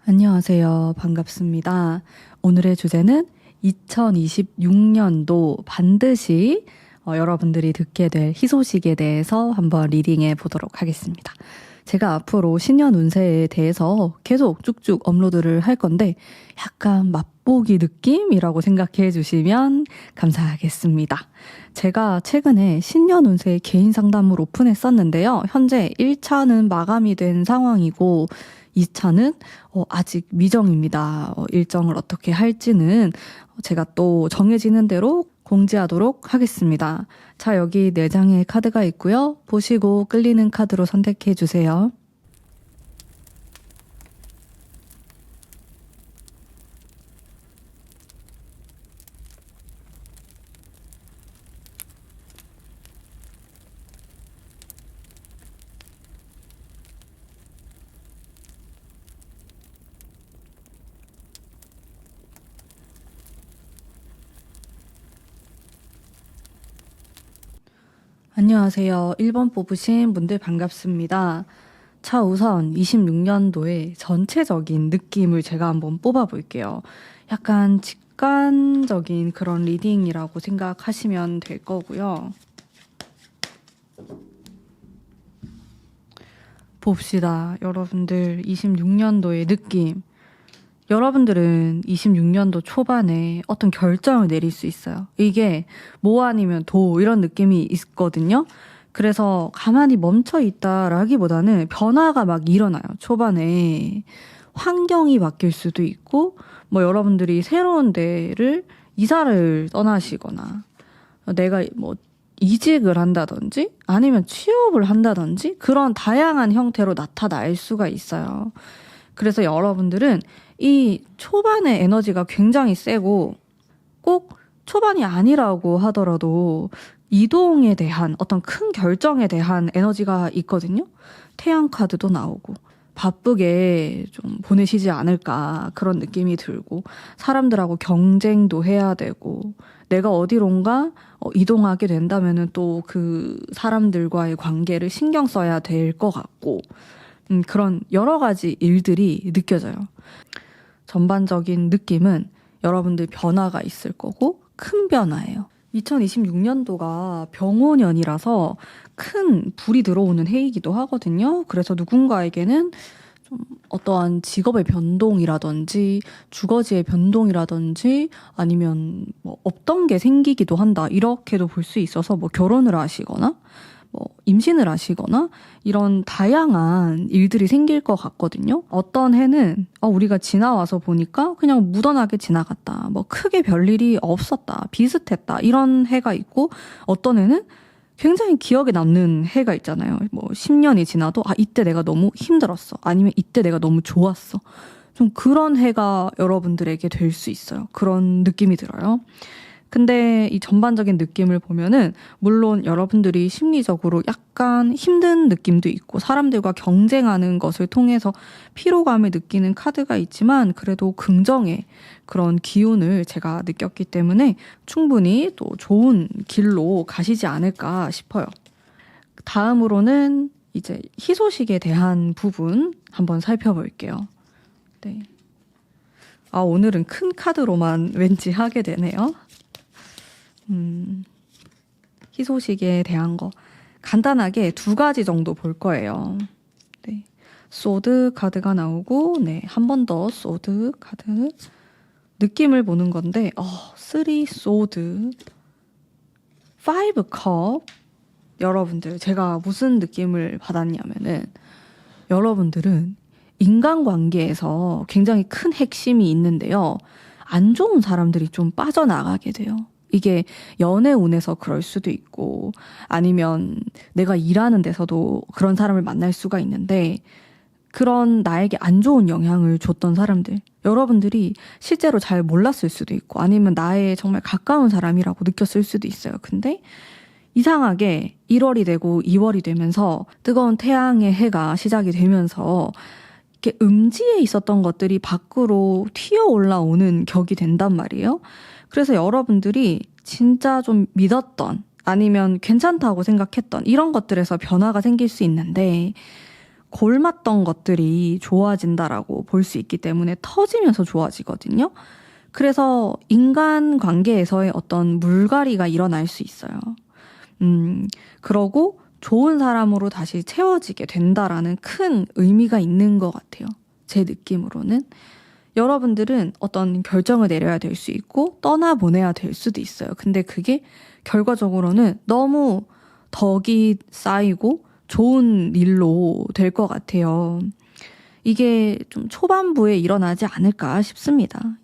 안녕하세요. 반갑습니다. 오늘의 주제는 2026년도 반드시 여러분들이 듣게 될 희소식에 대해서 한번 리딩해 보도록 하겠습니다. 제가 앞으로 신년 운세에 대해서 계속 쭉쭉 업로드를 할 건데 약간 맛보기 느낌이라고 생각해 주시면 감사하겠습니다. 제가 최근에 신년 운세 개인 상담을 오픈했었는데요. 현재 1차는 마감이 된 상황이고 2차는 아직 미정입니다. 일정을 어떻게 할지는 제가 또 정해지는 대로 공지하도록 하겠습니다. 자, 여기 4장의 카드가 있고요. 보시고 끌리는 카드로 선택해 주세요. 안녕하세요. 1번 뽑으신 분들 반갑습니다. 자, 우선 26년도의 전체적인 느낌을 제가 한번 뽑아볼게요. 약간 직관적인 그런 리딩이라고 생각하시면 될 거고요. 봅시다. 여러분들 26년도의 느낌. 여러분들은 26년도 초반에 어떤 결정을 내릴 수 있어요. 이게 뭐 아니면 도 이런 느낌이 있거든요. 그래서 가만히 멈춰 있다라기보다는 변화가 막 일어나요. 초반에 환경이 바뀔 수도 있고 뭐 여러분들이 새로운 데를 이사를 떠나시거나 내가 뭐 이직을 한다든지 아니면 취업을 한다든지 그런 다양한 형태로 나타날 수가 있어요. 그래서 여러분들은 이 초반의 에너지가 굉장히 세고 꼭 초반이 아니라고 하더라도 이동에 대한 어떤 큰 결정에 대한 에너지가 있거든요. 태양 카드도 나오고 바쁘게 좀 보내시지 않을까 그런 느낌이 들고 사람들하고 경쟁도 해야 되고 내가 어디론가 이동하게 된다면은 또 그 사람들과의 관계를 신경 써야 될 것 같고 그런 여러 가지 일들이 느껴져요. 전반적인 느낌은 여러분들 변화가 있을 거고 큰 변화예요. 2026년도가 병오년이라서 큰 불이 들어오는 해이기도 하거든요. 그래서 누군가에게는 좀 어떠한 직업의 변동이라든지 주거지의 변동이라든지 아니면 뭐 없던 게 생기기도 한다. 이렇게도 볼 수 있어서 뭐 결혼을 하시거나 뭐 임신을 하시거나 이런 다양한 일들이 생길 것 같거든요. 어떤 해는 우리가 지나와서 보니까 그냥 무던하게 지나갔다. 뭐 크게 별일이 없었다. 비슷했다. 이런 해가 있고 어떤 해는 굉장히 기억에 남는 해가 있잖아요. 뭐 10년이 지나도 이때 내가 너무 힘들었어. 아니면 이때 내가 너무 좋았어. 좀 그런 해가 여러분들에게 될 수 있어요. 그런 느낌이 들어요. 근데 이 전반적인 느낌을 보면은 물론 여러분들이 심리적으로 약간 힘든 느낌도 있고 사람들과 경쟁하는 것을 통해서 피로감을 느끼는 카드가 있지만 그래도 긍정의 그런 기운을 제가 느꼈기 때문에 충분히 또 좋은 길로 가시지 않을까 싶어요. 다음으로는 이제 희소식에 대한 부분 한번 살펴볼게요. 네. 오늘은 큰 카드로만 왠지 하게 되네요. 희소식에 대한 거 간단하게 2가지 정도 볼 거예요. 네. 소드 카드가 나오고 한 번 더 소드 카드 느낌을 보는 건데 3 소드 5 컵 여러분들 제가 무슨 느낌을 받았냐면은 여러분들은 인간관계에서 굉장히 큰 핵심이 있는데요. 안 좋은 사람들이 좀 빠져나가게 돼요. 이게 연애운에서 그럴 수도 있고 아니면 내가 일하는 데서도 그런 사람을 만날 수가 있는데 그런 나에게 안 좋은 영향을 줬던 사람들 여러분들이 실제로 잘 몰랐을 수도 있고 아니면 나의 정말 가까운 사람이라고 느꼈을 수도 있어요. 근데 이상하게 1월이 되고 2월이 되면서 뜨거운 태양의 해가 시작이 되면서 이렇게 음지에 있었던 것들이 밖으로 튀어 올라오는 격이 된단 말이에요. 그래서 여러분들이 진짜 좀 믿었던 아니면 괜찮다고 생각했던 이런 것들에서 변화가 생길 수 있는데 골맞던 것들이 좋아진다라고 볼 수 있기 때문에 터지면서 좋아지거든요. 그래서 인간관계에서의 어떤 물갈이가 일어날 수 있어요. 그러고 좋은 사람으로 다시 채워지게 된다라는 큰 의미가 있는 것 같아요. 제 느낌으로는. 여러분들은 어떤 결정을 내려야 될 수 있고 떠나보내야 될 수도 있어요. 근데 그게 결과적으로는 너무 덕이 쌓이고 좋은 일로 될 것 같아요. 이게 좀 초반부에 일어나지 않을까 싶습니다.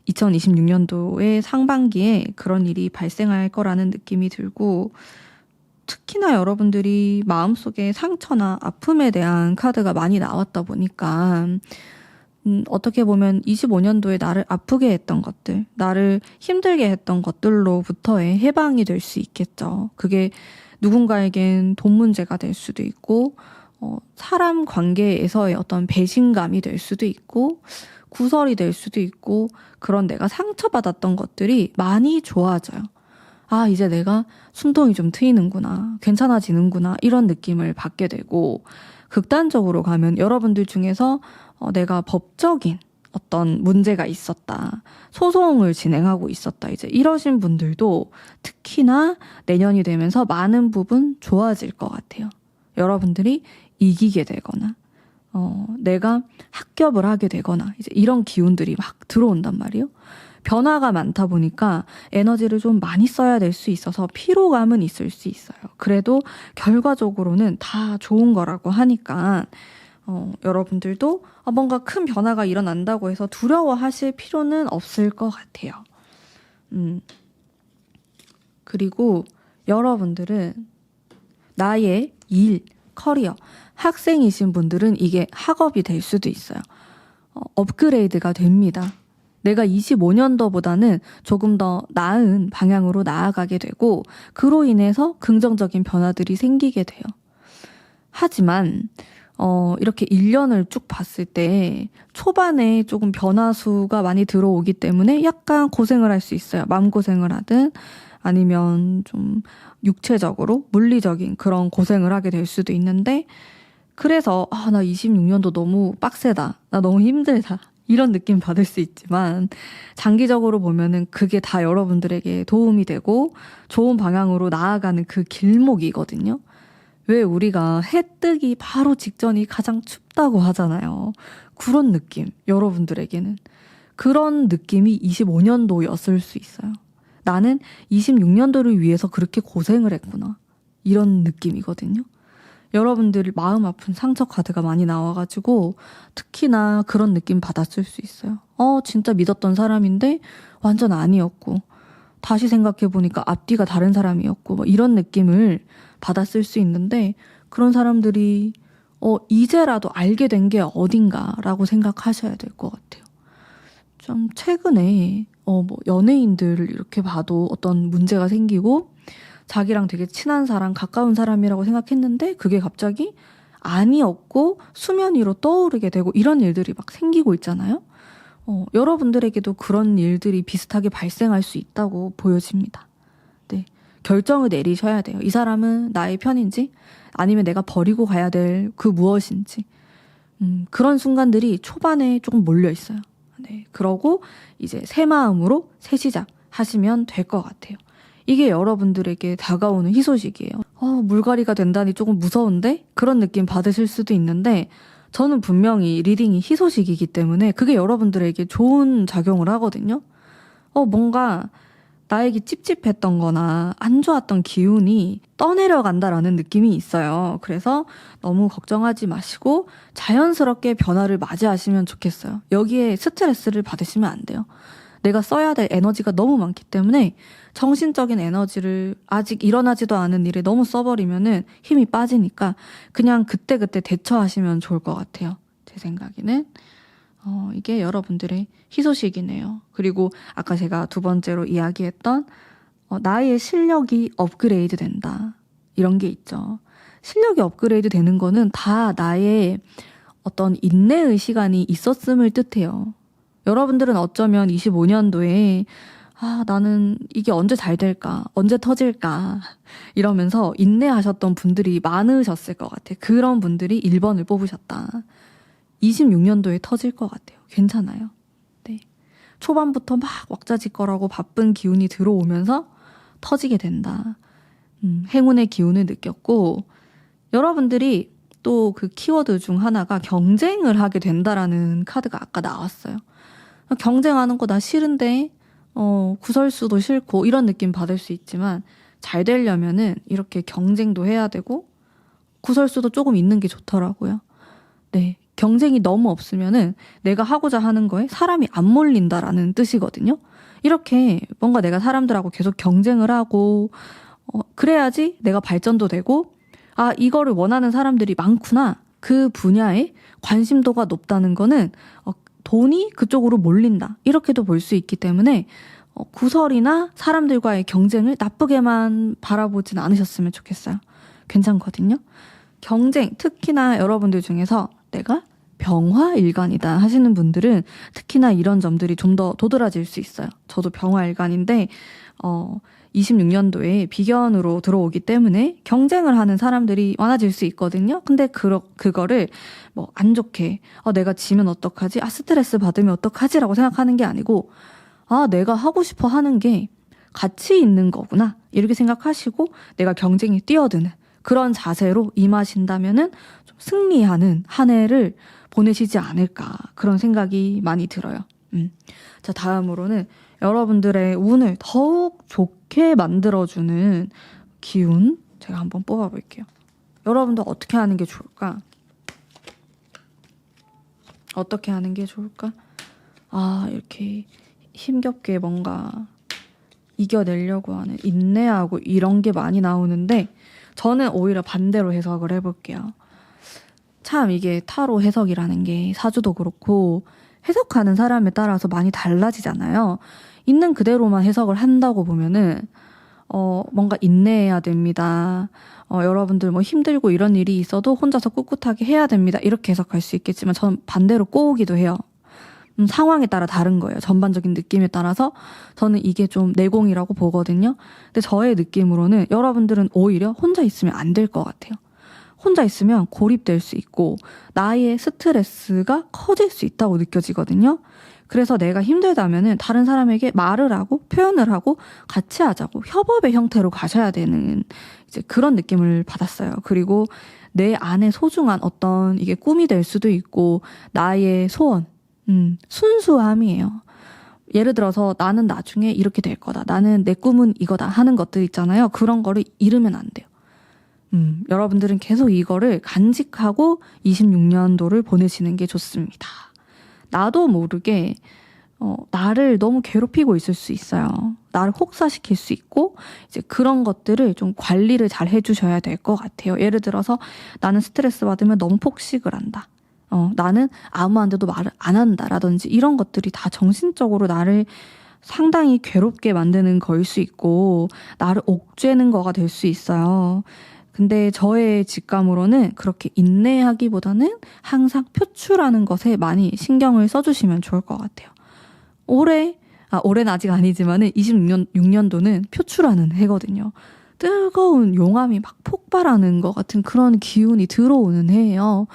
2026년도의 상반기에 그런 일이 발생할 거라는 느낌이 들고, 특히나 여러분들이 마음속에 상처나 아픔에 대한 카드가 많이 나왔다 보니까 어떻게 보면 25년도에 나를 아프게 했던 것들, 나를 힘들게 했던 것들로부터의 해방이 될 수 있겠죠. 그게 누군가에겐 돈 문제가 될 수도 있고, 사람 관계에서의 어떤 배신감이 될 수도 있고, 구설이 될 수도 있고, 그런 내가 상처받았던 것들이 많이 좋아져요. 아, 이제 내가 숨통이 좀 트이는구나, 괜찮아지는구나, 이런 느낌을 받게 되고, 극단적으로 가면 여러분들 중에서 내가 법적인 어떤 문제가 있었다, 소송을 진행하고 있었다, 이제 이러신 분들도 특히나 내년이 되면서 많은 부분 좋아질 것 같아요. 여러분들이 이기게 되거나 내가 합격을 하게 되거나 이제 이런 기운들이 막 들어온단 말이에요. 변화가 많다 보니까 에너지를 좀 많이 써야 될 수 있어서 피로감은 있을 수 있어요. 그래도 결과적으로는 다 좋은 거라고 하니까 여러분들도 뭔가 큰 변화가 일어난다고 해서 두려워하실 필요는 없을 것 같아요. 그리고 여러분들은 나의 일, 커리어, 학생이신 분들은 이게 학업이 될 수도 있어요. 업그레이드가 됩니다. 내가 25년도보다는 조금 더 나은 방향으로 나아가게 되고, 그로 인해서 긍정적인 변화들이 생기게 돼요. 하지만 이렇게 1년을 쭉 봤을 때 초반에 조금 변화수가 많이 들어오기 때문에 약간 고생을 할 수 있어요. 마음고생을 하든 아니면 좀 육체적으로 물리적인 그런 고생을 하게 될 수도 있는데, 그래서 나 26년도 너무 빡세다, 나 너무 힘들다, 이런 느낌 받을 수 있지만 장기적으로 보면은 그게 다 여러분들에게 도움이 되고 좋은 방향으로 나아가는 그 길목이거든요. 왜 우리가 해 뜨기 바로 직전이 가장 춥다고 하잖아요. 그런 느낌, 여러분들에게는 그런 느낌이 25년도였을 수 있어요. 나는 26년도를 위해서 그렇게 고생을 했구나, 이런 느낌이거든요. 여러분들이 마음 아픈 상처 카드가 많이 나와가지고 특히나 그런 느낌 받았을 수 있어요. 진짜 믿었던 사람인데 완전 아니었고, 다시 생각해보니까 앞뒤가 다른 사람이었고, 뭐 이런 느낌을 받았을 수 있는데, 그런 사람들이 이제라도 알게 된 게 어딘가라고 생각하셔야 될 것 같아요. 좀 최근에 뭐 연예인들을 이렇게 봐도 어떤 문제가 생기고 자기랑 되게 친한 사람, 가까운 사람이라고 생각했는데 그게 갑자기 아니었고 수면 위로 떠오르게 되고 이런 일들이 막 생기고 있잖아요. 여러분들에게도 그런 일들이 비슷하게 발생할 수 있다고 보여집니다. 네, 결정을 내리셔야 돼요. 이 사람은 나의 편인지 아니면 내가 버리고 가야 될 그 무엇인지. 그런 순간들이 초반에 조금 몰려 있어요. 네, 그러고 이제 새 마음으로 새 시작 하시면 될 것 같아요. 이게 여러분들에게 다가오는 희소식이에요. 물갈이가 된다니 조금 무서운데? 그런 느낌 받으실 수도 있는데, 저는 분명히 리딩이 희소식이기 때문에 그게 여러분들에게 좋은 작용을 하거든요. 뭔가 나에게 찝찝했던 거나 안 좋았던 기운이 떠내려간다라는 느낌이 있어요. 그래서 너무 걱정하지 마시고 자연스럽게 변화를 맞이하시면 좋겠어요. 여기에 스트레스를 받으시면 안 돼요. 내가 써야 될 에너지가 너무 많기 때문에 정신적인 에너지를 아직 일어나지도 않은 일에 너무 써버리면은 힘이 빠지니까 그냥 그때그때 대처하시면 좋을 것 같아요. 제 생각에는. 이게 여러분들의 희소식이네요. 그리고 아까 제가 두 번째로 이야기했던 나의 실력이 업그레이드 된다, 이런 게 있죠. 실력이 업그레이드 되는 거는 다 나의 어떤 인내의 시간이 있었음을 뜻해요. 여러분들은 어쩌면 25년도에 나는 이게 언제 잘 될까? 언제 터질까? 이러면서 인내하셨던 분들이 많으셨을 것 같아요. 그런 분들이 1번을 뽑으셨다. 26년도에 터질 것 같아요. 괜찮아요. 네. 초반부터 막 왁자지껄하고 바쁜 기운이 들어오면서 터지게 된다. 행운의 기운을 느꼈고, 여러분들이 또 그 키워드 중 하나가 경쟁을 하게 된다라는 카드가 아까 나왔어요. 경쟁하는 거 나 싫은데, 구설수도 싫고 이런 느낌 받을 수 있지만 잘 되려면은 이렇게 경쟁도 해야 되고 구설수도 조금 있는 게 좋더라고요. 네. 경쟁이 너무 없으면은 내가 하고자 하는 거에 사람이 안 몰린다라는 뜻이거든요. 이렇게 뭔가 내가 사람들하고 계속 경쟁을 하고, 그래야지 내가 발전도 되고, 이거를 원하는 사람들이 많구나. 그 분야에 관심도가 높다는 거는, 돈이 그쪽으로 몰린다. 이렇게도 볼 수 있기 때문에, 구설이나 사람들과의 경쟁을 나쁘게만 바라보진 않으셨으면 좋겠어요. 괜찮거든요. 경쟁, 특히나 여러분들 중에서 내가 병화일간이다 하시는 분들은 특히나 이런 점들이 좀 더 도드라질 수 있어요. 저도 병화일간인데 26년도에 비견으로 들어오기 때문에 경쟁을 하는 사람들이 많아질 수 있거든요. 근데 그거를 뭐 안 좋게 내가 지면 어떡하지? 스트레스 받으면 어떡하지라고 생각하는 게 아니고 내가 하고 싶어 하는 게 가치 있는 거구나 이렇게 생각하시고 내가 경쟁에 뛰어드는 그런 자세로 임하신다면은 좀 승리하는 한 해를 보내시지 않을까 그런 생각이 많이 들어요. 자, 다음으로는 여러분들의 운을 더욱 좋게 만들어주는 기운 제가 한번 뽑아볼게요. 여러분들 어떻게 하는 게 좋을까? 어떻게 하는 게 좋을까? 이렇게 힘겹게 뭔가 이겨내려고 하는 인내하고 이런 게 많이 나오는데 저는 오히려 반대로 해석을 해볼게요. 참 이게 타로 해석이라는 게 사주도 그렇고 해석하는 사람에 따라서 많이 달라지잖아요. 있는 그대로만 해석을 한다고 보면은 뭔가 인내해야 됩니다. 여러분들 뭐 힘들고 이런 일이 있어도 혼자서 꿋꿋하게 해야 됩니다. 이렇게 해석할 수 있겠지만 저는 반대로 꼬우기도 해요. 상황에 따라 다른 거예요. 전반적인 느낌에 따라서 저는 이게 좀 내공이라고 보거든요. 근데 저의 느낌으로는 여러분들은 오히려 혼자 있으면 안 될 것 같아요. 혼자 있으면 고립될 수 있고 나의 스트레스가 커질 수 있다고 느껴지거든요. 그래서 내가 힘들다면은 다른 사람에게 말을 하고 표현을 하고 같이 하자고 협업의 형태로 가셔야 되는 이제 그런 느낌을 받았어요. 그리고 내 안에 소중한 어떤 이게 꿈이 될 수도 있고 나의 소원, 순수함이에요. 예를 들어서 나는 나중에 이렇게 될 거다. 나는 내 꿈은 이거다 하는 것들 있잖아요. 그런 거를 잃으면 안 돼요. 여러분들은 계속 이거를 간직하고 26년도를 보내시는 게 좋습니다. 나도 모르게 나를 너무 괴롭히고 있을 수 있어요. 나를 혹사시킬 수 있고 이제 그런 것들을 좀 관리를 잘 해주셔야 될 것 같아요. 예를 들어서 나는 스트레스 받으면 너무 폭식을 한다. 나는 아무한테도 말을 안 한다라든지 이런 것들이 다 정신적으로 나를 상당히 괴롭게 만드는 거일 수 있고 나를 옥죄는 거가 될 수 있어요. 근데 저의 직감으로는 그렇게 인내하기보다는 항상 표출하는 것에 많이 신경을 써주시면 좋을 것 같아요. 올해는 아직 아니지만은 26년도는 표출하는 해거든요. 뜨거운 용암이 막 폭발하는 것 같은 그런 기운이 들어오는 해예요.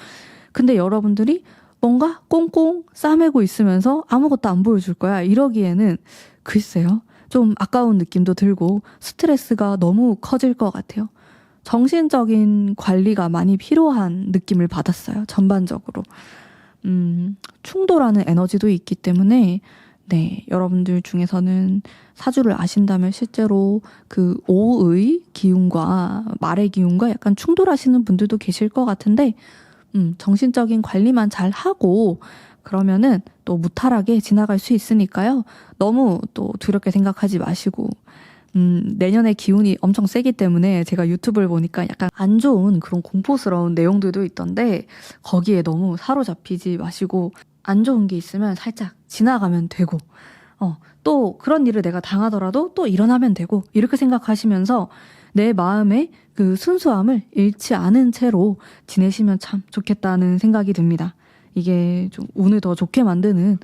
근데 여러분들이 뭔가 꽁꽁 싸매고 있으면서 아무것도 안 보여줄 거야. 이러기에는 글쎄요. 좀 아까운 느낌도 들고 스트레스가 너무 커질 것 같아요. 정신적인 관리가 많이 필요한 느낌을 받았어요. 전반적으로. 충돌하는 에너지도 있기 때문에 네, 여러분들 중에서는 사주를 아신다면 실제로 그 오의 기운과 말의 기운과 약간 충돌하시는 분들도 계실 것 같은데 정신적인 관리만 잘 하고 그러면은 또 무탈하게 지나갈 수 있으니까요. 너무 또 두렵게 생각하지 마시고 내년에 기운이 엄청 세기 때문에 제가 유튜브를 보니까 약간 안 좋은 그런 공포스러운 내용들도 있던데 거기에 너무 사로잡히지 마시고 안 좋은 게 있으면 살짝 지나가면 되고 또 그런 일을 내가 당하더라도 또 일어나면 되고 이렇게 생각하시면서 내 마음의 그 순수함을 잃지 않은 채로 지내시면 참 좋겠다는 생각이 듭니다. 이게 좀 운을 더 좋게 만드는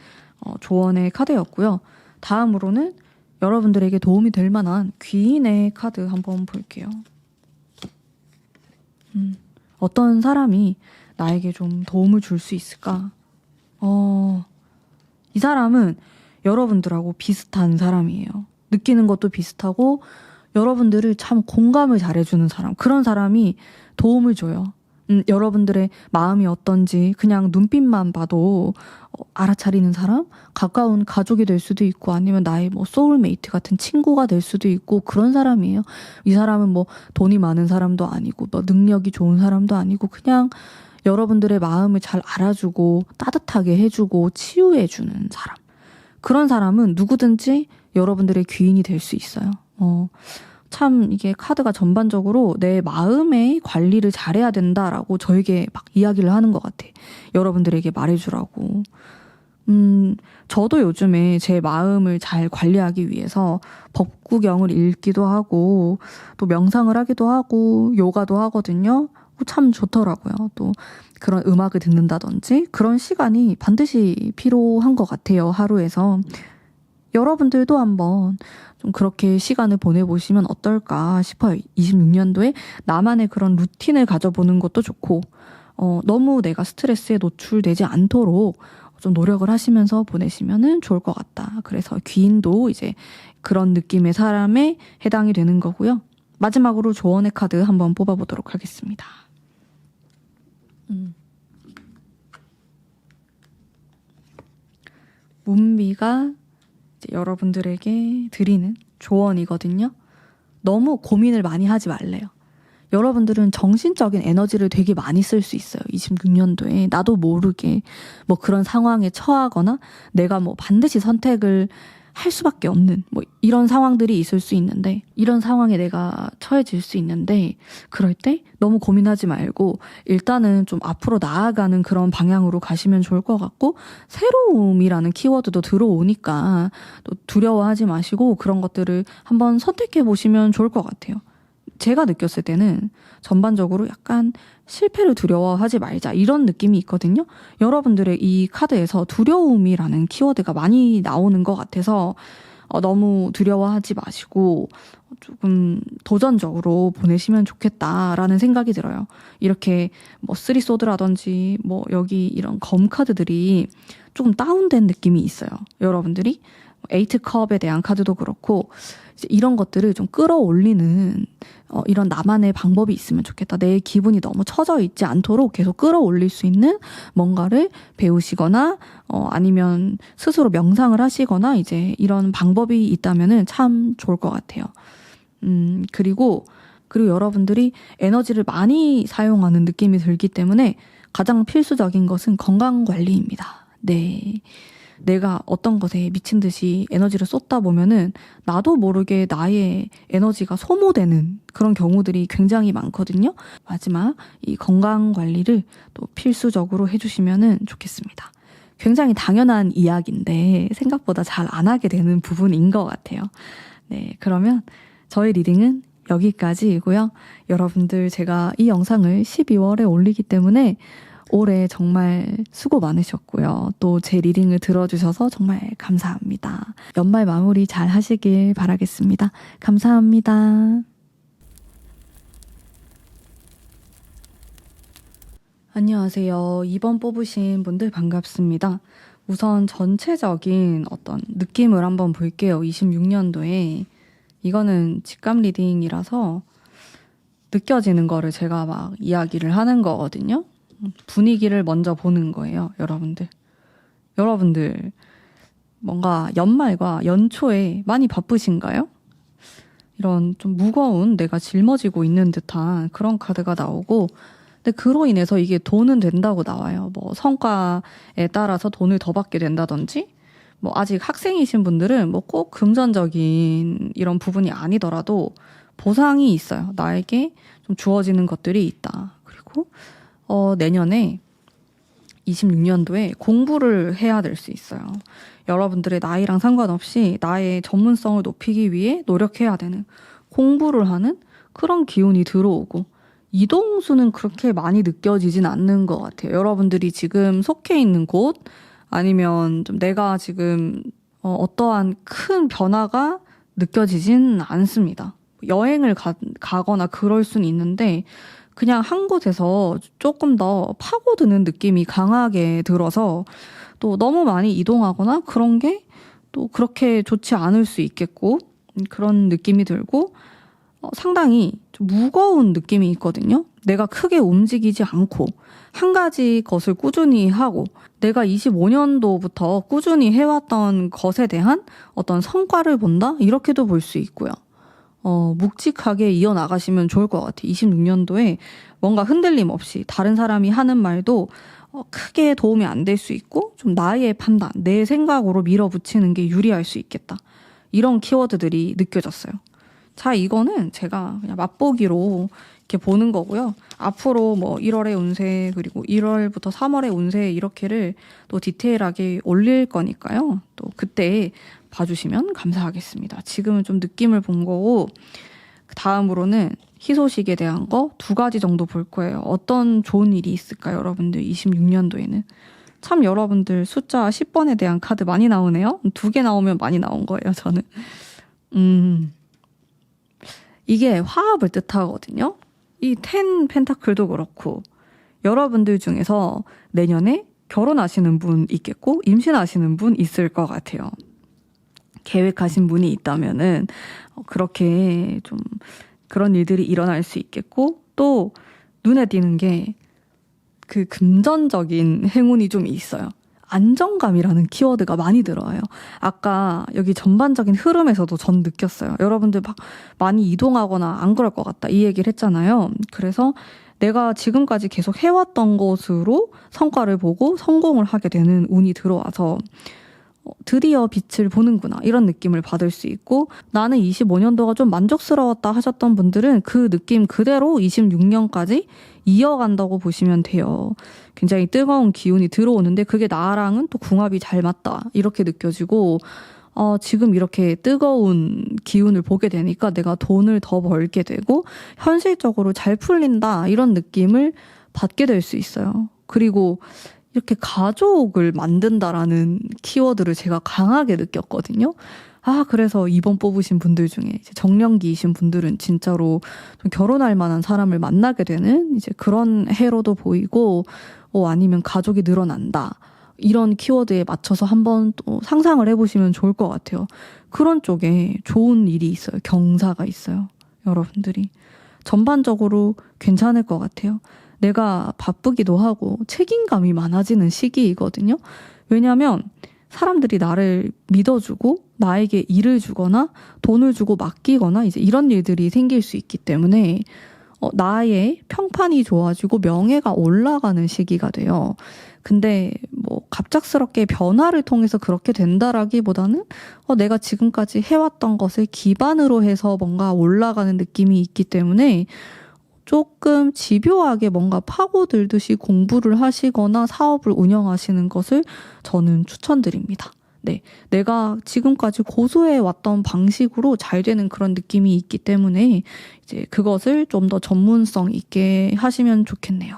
조언의 카드였고요. 다음으로는 여러분들에게 도움이 될 만한 귀인의 카드 한번 볼게요. 어떤 사람이 나에게 좀 도움을 줄 수 있을까? 이 사람은 여러분들하고 비슷한 사람이에요. 느끼는 것도 비슷하고 여러분들을 참 공감을 잘해주는 사람. 그런 사람이 도움을 줘요. 여러분들의 마음이 어떤지 그냥 눈빛만 봐도 알아차리는 사람? 가까운 가족이 될 수도 있고 아니면 나의 뭐 소울메이트 같은 친구가 될 수도 있고 그런 사람이에요. 이 사람은 뭐 돈이 많은 사람도 아니고 뭐 능력이 좋은 사람도 아니고 그냥 여러분들의 마음을 잘 알아주고 따뜻하게 해주고 치유해주는 사람. 그런 사람은 누구든지 여러분들의 귀인이 될 수 있어요. 참 이게 카드가 전반적으로 내 마음의 관리를 잘해야 된다라고 저에게 막 이야기를 하는 것 같아. 여러분들에게 말해주라고. 저도 요즘에 제 마음을 잘 관리하기 위해서 법구경을 읽기도 하고 또 명상을 하기도 하고 요가도 하거든요. 참 좋더라고요. 또 그런 음악을 듣는다든지 그런 시간이 반드시 필요한 것 같아요. 하루에서. 여러분들도 한번 좀 그렇게 시간을 보내보시면 어떨까 싶어요. 26년도에 나만의 그런 루틴을 가져보는 것도 좋고 너무 내가 스트레스에 노출되지 않도록 좀 노력을 하시면서 보내시면 좋을 것 같다. 그래서 귀인도 이제 그런 느낌의 사람에 해당이 되는 거고요. 마지막으로 조언의 카드 한번 뽑아보도록 하겠습니다. 문비가 여러분들에게 드리는 조언이거든요. 너무 고민을 많이 하지 말래요. 여러분들은 정신적인 에너지를 되게 많이 쓸 수 있어요. 26년도에 나도 모르게 뭐 그런 상황에 처하거나 내가 뭐 반드시 선택을 할 수밖에 없는 뭐 이런 상황들이 있을 수 있는데 이런 상황에 내가 처해질 수 있는데 그럴 때 너무 고민하지 말고 일단은 좀 앞으로 나아가는 그런 방향으로 가시면 좋을 것 같고 새로움이라는 키워드도 들어오니까 또 두려워하지 마시고 그런 것들을 한번 선택해 보시면 좋을 것 같아요. 제가 느꼈을 때는 전반적으로 약간 실패를 두려워하지 말자 이런 느낌이 있거든요. 여러분들의 이 카드에서 두려움이라는 키워드가 많이 나오는 것 같아서 너무 두려워하지 마시고 조금 도전적으로 보내시면 좋겠다라는 생각이 들어요. 이렇게 뭐 쓰리소드라든지 뭐 여기 이런 검 카드들이 조금 다운된 느낌이 있어요. 여러분들이 에이트 컵에 대한 카드도 그렇고 이제 이런 것들을 좀 끌어올리는 이런 나만의 방법이 있으면 좋겠다. 내 기분이 너무 처져 있지 않도록 계속 끌어올릴 수 있는 뭔가를 배우시거나 아니면 스스로 명상을 하시거나 이제 이런 방법이 있다면은 참 좋을 것 같아요. 그리고 여러분들이 에너지를 많이 사용하는 느낌이 들기 때문에 가장 필수적인 것은 건강 관리입니다. 네. 내가 어떤 것에 미친 듯이 에너지를 쏟다 보면은 나도 모르게 나의 에너지가 소모되는 그런 경우들이 굉장히 많거든요. 마지막 이 건강 관리를 또 필수적으로 해주시면은 좋겠습니다. 굉장히 당연한 이야기인데 생각보다 잘 안 하게 되는 부분인 것 같아요. 네, 그러면 저의 리딩은 여기까지이고요. 여러분들 제가 이 영상을 12월에 올리기 때문에 올해 정말 수고 많으셨고요. 또 제 리딩을 들어주셔서 정말 감사합니다. 연말 마무리 잘 하시길 바라겠습니다. 감사합니다. 안녕하세요. 2번 뽑으신 분들 반갑습니다. 우선 전체적인 어떤 느낌을 한번 볼게요. 26년도에. 이거는 직감 리딩이라서 느껴지는 거를 제가 막 이야기를 하는 거거든요. 분위기를 먼저 보는 거예요, 여러분들. 여러분들, 뭔가 연말과 연초에 많이 바쁘신가요? 이런 좀 무거운 내가 짊어지고 있는 듯한 그런 카드가 나오고, 근데 그로 인해서 이게 돈은 된다고 나와요. 뭐 성과에 따라서 돈을 더 받게 된다든지, 뭐 아직 학생이신 분들은 뭐 꼭 금전적인 이런 부분이 아니더라도 보상이 있어요. 나에게 좀 주어지는 것들이 있다. 그리고 내년에 26년도에 공부를 해야 될 수 있어요. 여러분들의 나이랑 상관없이 나의 전문성을 높이기 위해 노력해야 되는 공부를 하는 그런 기운이 들어오고 이동수는 그렇게 많이 느껴지진 않는 것 같아요. 여러분들이 지금 속해 있는 곳 아니면 좀 내가 지금 어떠한 큰 변화가 느껴지진 않습니다. 여행을 가거나 그럴 수는 있는데 그냥 한 곳에서 조금 더 파고드는 느낌이 강하게 들어서 또 너무 많이 이동하거나 그런 게 또 그렇게 좋지 않을 수 있겠고 그런 느낌이 들고 상당히 좀 무거운 느낌이 있거든요. 내가 크게 움직이지 않고 한 가지 것을 꾸준히 하고 내가 25년도부터 꾸준히 해왔던 것에 대한 어떤 성과를 본다? 이렇게도 볼 수 있고요. 묵직하게 이어나가시면 좋을 것 같아요. 26년도에 뭔가 흔들림 없이 다른 사람이 하는 말도 크게 도움이 안 될 수 있고 좀 나의 판단, 내 생각으로 밀어붙이는 게 유리할 수 있겠다. 이런 키워드들이 느껴졌어요. 자, 이거는 제가 그냥 맛보기로 이렇게 보는 거고요. 앞으로 뭐 1월의 운세 그리고 1월부터 3월의 운세 이렇게를 또 디테일하게 올릴 거니까요. 또 그때 봐주시면 감사하겠습니다. 지금은 좀 느낌을 본 거고 다음으로는 희소식에 대한 거 2가지 정도 볼 거예요. 어떤 좋은 일이 있을까요, 여러분들? 26년도에는. 참 여러분들 숫자 10번에 대한 카드 많이 나오네요. 2개 나오면 많이 나온 거예요, 저는. 이게 화합을 뜻하거든요. 이 10 펜타클도 그렇고 여러분들 중에서 내년에 결혼하시는 분 있겠고 임신하시는 분 있을 것 같아요. 계획하신 분이 있다면은 그렇게 좀 그런 일들이 일어날 수 있겠고 또 눈에 띄는 게 그 금전적인 행운이 좀 있어요. 안정감이라는 키워드가 많이 들어와요. 아까 여기 전반적인 흐름에서도 전 느꼈어요. 여러분들 막 많이 이동하거나 안 그럴 것 같다 이 얘기를 했잖아요. 그래서 내가 지금까지 계속 해왔던 것으로 성과를 보고 성공을 하게 되는 운이 들어와서 드디어 빛을 보는구나 이런 느낌을 받을 수 있고 나는 25년도가 좀 만족스러웠다 하셨던 분들은 그 느낌 그대로 26년까지 이어간다고 보시면 돼요. 굉장히 뜨거운 기운이 들어오는데 그게 나랑은 또 궁합이 잘 맞다 이렇게 느껴지고 지금 이렇게 뜨거운 기운을 보게 되니까 내가 돈을 더 벌게 되고 현실적으로 잘 풀린다 이런 느낌을 받게 될 수 있어요. 그리고 이렇게 가족을 만든다라는 키워드를 제가 강하게 느꼈거든요. 그래서 이번 뽑으신 분들 중에 이제 정년기이신 분들은 진짜로 좀 결혼할 만한 사람을 만나게 되는 이제 그런 해로도 보이고, 아니면 가족이 늘어난다. 이런 키워드에 맞춰서 한번 또 상상을 해보시면 좋을 것 같아요. 그런 쪽에 좋은 일이 있어요. 경사가 있어요. 여러분들이. 전반적으로 괜찮을 것 같아요. 내가 바쁘기도 하고 책임감이 많아지는 시기이거든요. 왜냐하면 사람들이 나를 믿어주고 나에게 일을 주거나 돈을 주고 맡기거나 이제 이런 일들이 생길 수 있기 때문에 나의 평판이 좋아지고 명예가 올라가는 시기가 돼요. 근데 뭐 갑작스럽게 변화를 통해서 그렇게 된다라기보다는 내가 지금까지 해왔던 것을 기반으로 해서 뭔가 올라가는 느낌이 있기 때문에 조금 집요하게 뭔가 파고들듯이 공부를 하시거나 사업을 운영하시는 것을 저는 추천드립니다. 네, 내가 지금까지 고수해 왔던 방식으로 잘 되는 그런 느낌이 있기 때문에 이제 그것을 좀 더 전문성 있게 하시면 좋겠네요.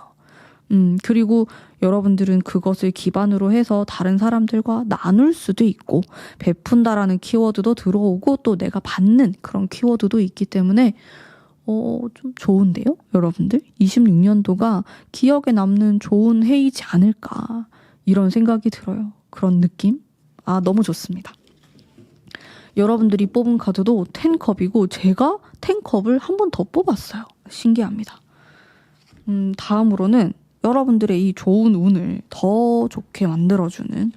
그리고 여러분들은 그것을 기반으로 해서 다른 사람들과 나눌 수도 있고 베푼다라는 키워드도 들어오고 또 내가 받는 그런 키워드도 있기 때문에 좀 좋은데요, 여러분들? 26년도가 기억에 남는 좋은 해이지 않을까 이런 생각이 들어요. 그런 느낌? 너무 좋습니다. 여러분들이 뽑은 카드도 10컵이고 제가 10컵을 한 번 더 뽑았어요. 신기합니다. 다음으로는 여러분들의 이 좋은 운을 더 좋게 만들어주는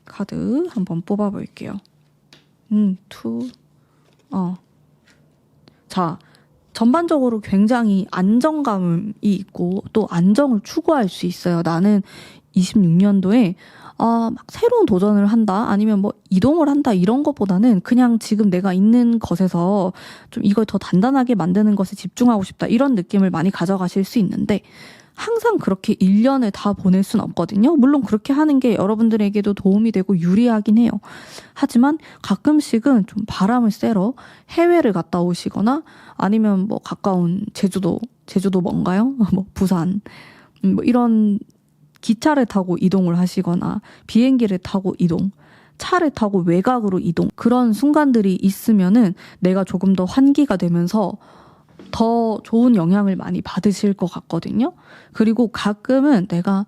카드 한번 뽑아볼게요. 자, 전반적으로 굉장히 안정감이 있고 또 안정을 추구할 수 있어요. 나는 26년도에 막 새로운 도전을 한다 아니면 뭐 이동을 한다 이런 것보다는 그냥 지금 내가 있는 것에서 좀 이걸 더 단단하게 만드는 것에 집중하고 싶다 이런 느낌을 많이 가져가실 수 있는데 항상 그렇게 1년을 다 보낼 순 없거든요. 물론 그렇게 하는 게 여러분들에게도 도움이 되고 유리하긴 해요. 하지만 가끔씩은 좀 바람을 쐬러 해외를 갔다 오시거나 아니면 뭐 가까운 제주도 뭔가요? 뭐 부산 뭐 이런 기차를 타고 이동을 하시거나 비행기를 타고 이동 차를 타고 외곽으로 이동. 그런 순간들이 있으면은 내가 조금 더 환기가 되면서 더 좋은 영향을 많이 받으실 것 같거든요. 그리고 가끔은 내가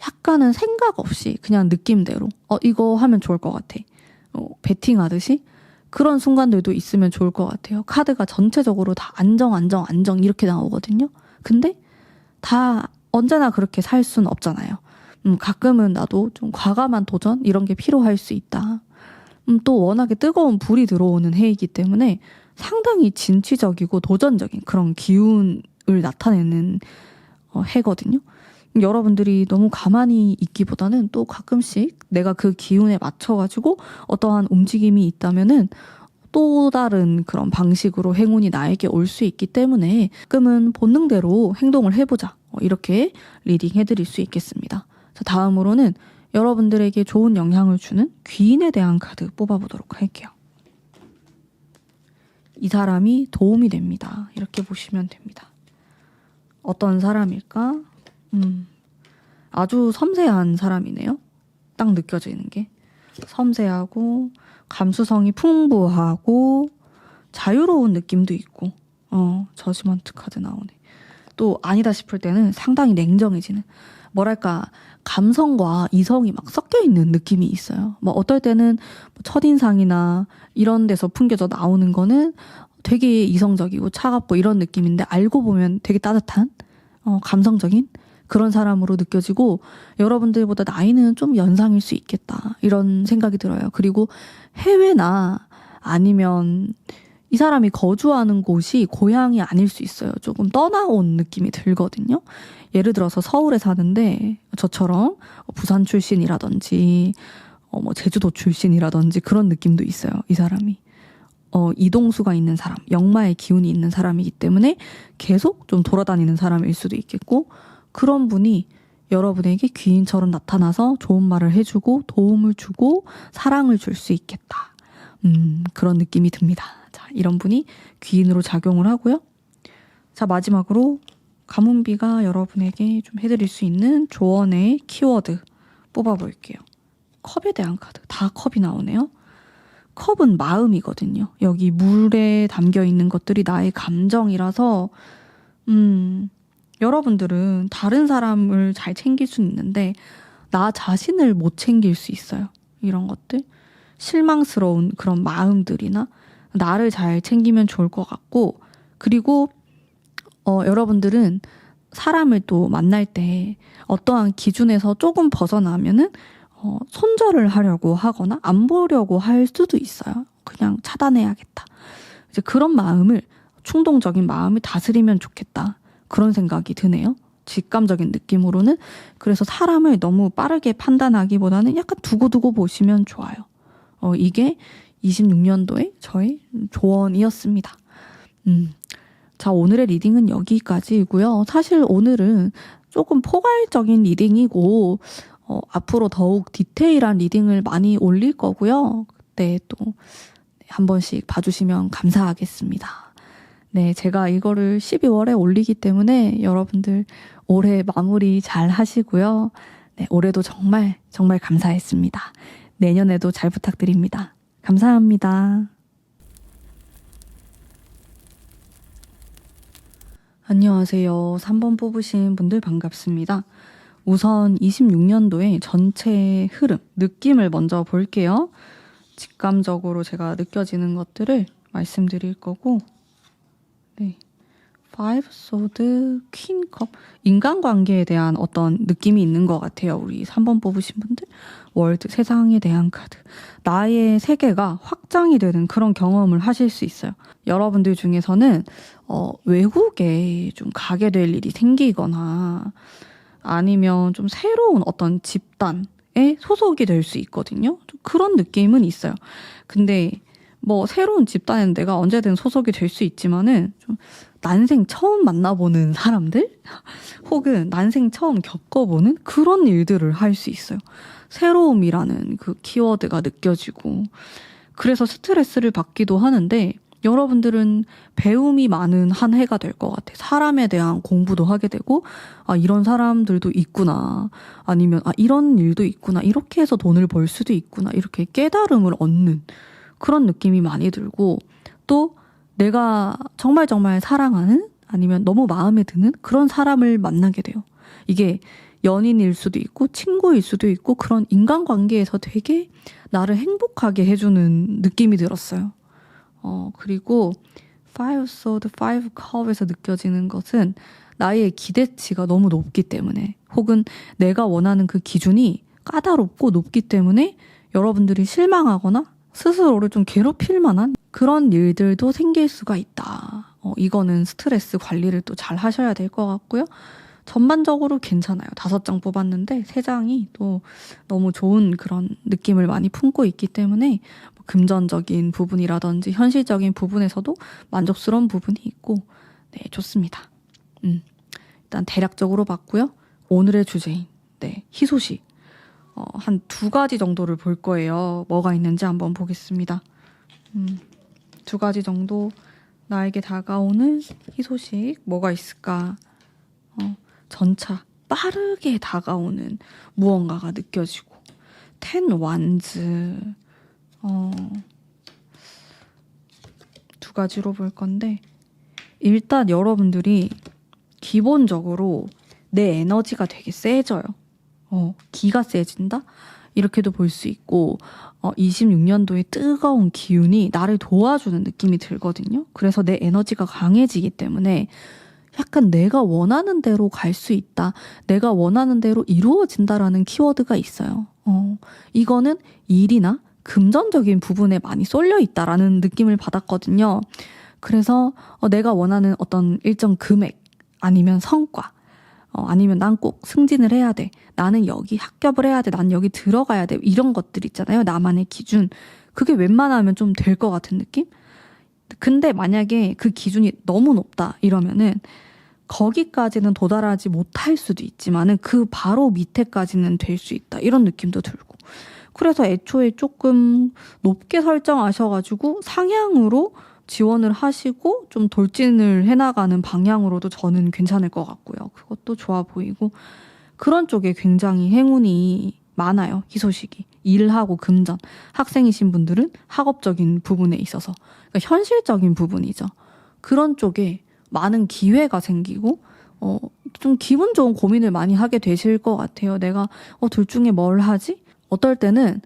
약간은 생각 없이 그냥 느낌대로 이거 하면 좋을 것 같아. 베팅하듯이 그런 순간들도 있으면 좋을 것 같아요. 카드가 전체적으로 다 안정 이렇게 나오거든요. 근데 다 언제나 그렇게 살 수는 없잖아요. 가끔은 나도 좀 과감한 도전 이런 게 필요할 수 있다. 또 워낙에 뜨거운 불이 들어오는 해이기 때문에 상당히 진취적이고 도전적인 그런 기운을 나타내는 해거든요. 여러분들이 너무 가만히 있기보다는 또 가끔씩 내가 그 기운에 맞춰가지고 어떠한 움직임이 있다면은 또 다른 그런 방식으로 행운이 나에게 올 수 있기 때문에 가끔은 본능대로 행동을 해보자. 이렇게 리딩 해드릴 수 있겠습니다. 자, 다음으로는 여러분들에게 좋은 영향을 주는 귀인에 대한 카드 뽑아보도록 할게요. 이 사람이 도움이 됩니다. 이렇게 보시면 됩니다. 어떤 사람일까? 아주 섬세한 사람이네요. 딱 느껴지는 게. 섬세하고 감수성이 풍부하고 자유로운 느낌도 있고 저지먼트 카드 나오네. 또 아니다 싶을 때는 상당히 냉정해지는 뭐랄까 감성과 이성이 막 섞여 있는 느낌이 있어요. 뭐 어떨 때는 첫인상이나 이런 데서 풍겨져 나오는 거는 되게 이성적이고 차갑고 이런 느낌인데 알고 보면 되게 따뜻한 감성적인 그런 사람으로 느껴지고 여러분들보다 나이는 좀 연상일 수 있겠다 이런 생각이 들어요. 그리고 해외나 아니면 이 사람이 거주하는 곳이 고향이 아닐 수 있어요. 조금 떠나온 느낌이 들거든요. 예를 들어서 서울에 사는데 저처럼 부산 출신이라든지 뭐 제주도 출신이라든지 그런 느낌도 있어요. 이 사람이. 이동수가 있는 사람, 역마의 기운이 있는 사람이기 때문에 계속 좀 돌아다니는 사람일 수도 있겠고 그런 분이 여러분에게 귀인처럼 나타나서 좋은 말을 해주고 도움을 주고 사랑을 줄 수 있겠다. 그런 느낌이 듭니다. 자, 이런 분이 귀인으로 작용을 하고요. 자, 마지막으로 가문비가 여러분에게 좀 해드릴 수 있는 조언의 키워드 뽑아볼게요. 컵에 대한 카드. 다 컵이 나오네요. 컵은 마음이거든요. 여기 물에 담겨 있는 것들이 나의 감정이라서 여러분들은 다른 사람을 잘 챙길 수는 있는데 나 자신을 못 챙길 수 있어요. 이런 것들. 실망스러운 그런 마음들이나 나를 잘 챙기면 좋을 것 같고 그리고 여러분들은 사람을 또 만날 때 어떠한 기준에서 조금 벗어나면은 손절을 하려고 하거나 안 보려고 할 수도 있어요. 그냥 차단해야겠다. 이제 그런 마음을 충동적인 마음을 다스리면 좋겠다. 그런 생각이 드네요. 직감적인 느낌으로는. 그래서 사람을 너무 빠르게 판단하기보다는 약간 두고두고 보시면 좋아요. 이게 26년도에 저의 조언이었습니다. 자, 오늘의 리딩은 여기까지이고요. 사실 오늘은 조금 포괄적인 리딩이고 앞으로 더욱 디테일한 리딩을 많이 올릴 거고요. 그때 또 한 번씩 봐주시면 감사하겠습니다. 네, 제가 이거를 12월에 올리기 때문에 여러분들 올해 마무리 잘 하시고요. 네, 올해도 정말 정말 감사했습니다. 내년에도 잘 부탁드립니다. 감사합니다. 안녕하세요. 3번 뽑으신 분들 반갑습니다. 우선 26년도의 전체 흐름, 느낌을 먼저 볼게요. 직감적으로 제가 느껴지는 것들을 말씀드릴 거고 네, 5 소드, 퀸 컵, 인간관계에 대한 어떤 느낌이 있는 것 같아요. 우리 3번 뽑으신 분들. 월드, 세상에 대한 카드. 나의 세계가 확장이 되는 그런 경험을 하실 수 있어요. 여러분들 중에서는 외국에 좀 가게 될 일이 생기거나 아니면 좀 새로운 어떤 집단에 소속이 될 수 있거든요. 좀 그런 느낌은 있어요. 근데 뭐 새로운 집단에는 내가 언제든 소속이 될 수 있지만은 좀 난생 처음 만나보는 사람들 혹은 난생 처음 겪어보는 그런 일들을 할 수 있어요. 새로움이라는 그 키워드가 느껴지고 그래서 스트레스를 받기도 하는데 여러분들은 배움이 많은 한 해가 될 것 같아. 사람에 대한 공부도 하게 되고, 아, 이런 사람들도 있구나. 아니면, 아, 이런 일도 있구나. 이렇게 해서 돈을 벌 수도 있구나. 이렇게 깨달음을 얻는 그런 느낌이 많이 들고, 또 내가 정말 정말 사랑하는 아니면 너무 마음에 드는 그런 사람을 만나게 돼요. 이게 연인일 수도 있고, 친구일 수도 있고, 그런 인간관계에서 되게 나를 행복하게 해주는 느낌이 들었어요. 그리고 Five Sword, Five Cup에서 느껴지는 것은 나의 기대치가 너무 높기 때문에, 혹은 내가 원하는 그 기준이 까다롭고 높기 때문에 여러분들이 실망하거나 스스로를 좀 괴롭힐 만한 그런 일들도 생길 수가 있다. 이거는 스트레스 관리를 또 잘 하셔야 될 것 같고요. 전반적으로 괜찮아요. 5장 뽑았는데 3장이 또 너무 좋은 그런 느낌을 많이 품고 있기 때문에 금전적인 부분이라든지 현실적인 부분에서도 만족스러운 부분이 있고, 네, 좋습니다. 일단 대략적으로 봤고요. 오늘의 주제인, 네, 희소식. 한 2가지 정도를 볼 거예요. 뭐가 있는지 한번 보겠습니다. 2가지 정도 나에게 다가오는 희소식 뭐가 있을까? 전차 빠르게 다가오는 무언가가 느껴지고, 10 wands 2가지로 볼 건데, 일단 여러분들이 기본적으로 내 에너지가 되게 세져요. 기가 세진다? 이렇게도 볼 수 있고, 26년도의 뜨거운 기운이 나를 도와주는 느낌이 들거든요. 그래서 내 에너지가 강해지기 때문에 약간 내가 원하는 대로 갈 수 있다. 내가 원하는 대로 이루어진다라는 키워드가 있어요. 이거는 일이나 금전적인 부분에 많이 쏠려 있다라는 느낌을 받았거든요. 그래서 내가 원하는 어떤 일정 금액, 아니면 성과, 아니면 난 꼭 승진을 해야 돼. 나는 여기 합격을 해야 돼. 난 여기 들어가야 돼. 이런 것들 있잖아요. 나만의 기준. 그게 웬만하면 좀 될 것 같은 느낌? 근데 만약에 그 기준이 너무 높다 이러면은 거기까지는 도달하지 못할 수도 있지만은 그 바로 밑에까지는 될 수 있다. 이런 느낌도 들고. 그래서 애초에 조금 높게 설정하셔가지고 상향으로 지원을 하시고 좀 돌진을 해나가는 방향으로도 저는 괜찮을 것 같고요. 그것도 좋아 보이고, 그런 쪽에 굉장히 행운이 많아요. 희소식이. 일하고 금전. 학생이신 분들은 학업적인 부분에 있어서, 그러니까 현실적인 부분이죠. 그런 쪽에 많은 기회가 생기고, 좀 기분 좋은 고민을 많이 하게 되실 것 같아요. 내가 둘 중에 뭘 하지? 어떨 때는